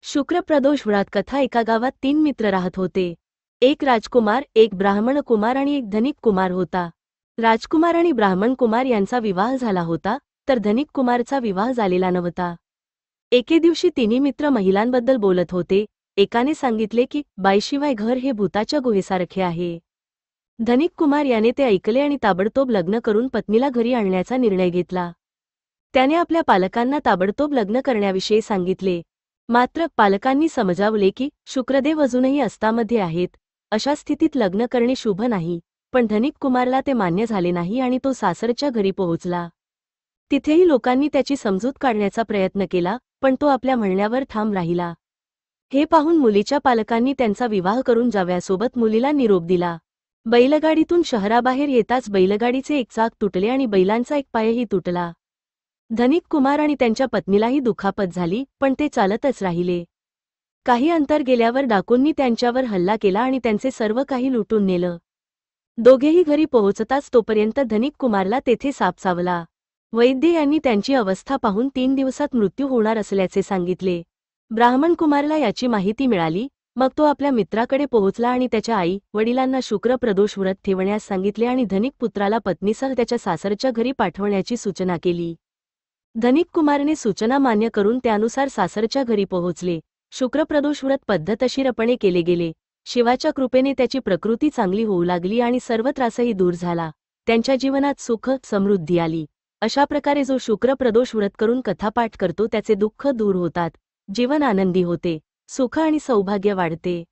शुक्रप्रदोष व्रत कथा. एका गावात 3 मित्र राहत होते. एक राजकुमार, एक ब्राह्मण कुमार आणि एक धनिक कुमार होता. राजकुमार आणि ब्राह्मण कुमार यांचा विवाह झाला होता, तर धनिक कुमारचा विवाह झालेला नव्हता. एके दिवशी तिन्ही मित्र महिलांबद्दल बोलत होते. एकाने सांगितले की बाईशिवाय घर हे भूताच्या गुहेसारखे आहे. धनिक कुमार याने ते ऐकले आणि ताबडतोब लग्न करून पत्नीला घरी आणण्याचा निर्णय घेतला. त्याने आपल्या पालकांना ताबडतोब लग्न करण्याविषयी सांगितले. मात्र पालकांनी समजावले की शुक्रदेव अजूनही अस्तामध्ये आहेत, अशा स्थितीत लग्न करणे शुभ नाही. पण धनिक कुमारला ते मान्य झाले नाही आणि तो सासरच्या घरी पोहोचला. तिथेही लोकांनी त्याची समजूत काढण्याचा प्रयत्न केला, पण तो आपल्या म्हणण्यावर ठाम राहिला. हे पाहून मुलीच्या पालकांनी त्यांचा विवाह करून जावयासोबत मुलीला निरोप दिला. बैलगाडीतून शहराबाहेर येताच बैलगाडीचे एक चाक तुटले आणि बैलांचा एक पायही तुटला. धनिक कुमार आणि त्यांच्या पत्नीलाही दुखापत झाली, पण ते चालतच राहिले. काही अंतर गेल्यावर डाकूंनी त्यांच्यावर हल्ला केला आणि त्यांचे सर्व काही लुटून नेलं. दोघेही घरी पोहोचताच तोपर्यंत धनिक कुमारला तेथे साप चावला. वैद्य यांनी त्यांची अवस्था पाहून 3 दिवसात मृत्यू होणार असल्याचे सांगितले. ब्राह्मण कुमारला याची माहिती मिळाली. मग तो आपल्या मित्राकडे पोहोचला आणि त्याच्या आई वडिलांना शुक्रप्रदोष व्रत ठेवण्यास सांगितले आणि धनिक पुत्राला पत्नीसह त्याच्या सासरच्या घरी पाठवण्याची सूचना केली. धनिक कुमारने सूचना मान्य करून त्यानुसार सासरच्या घरी पोहोचले. शुक्रप्रदोष व्रत पद्धतशीरपणे केले गेले. शिवाच्या कृपेने त्याची प्रकृती चांगली होऊ लागली आणि सर्व त्रासही दूर झाला. त्यांच्या जीवनात सुख समृद्धी आली. अशा प्रकारे जो शुक्रप्रदोष व्रत करून कथापाठ करतो त्याचे दुःख दूर होतात, जीवन आनंदी होते, सुख आणि सौभाग्य वाढते.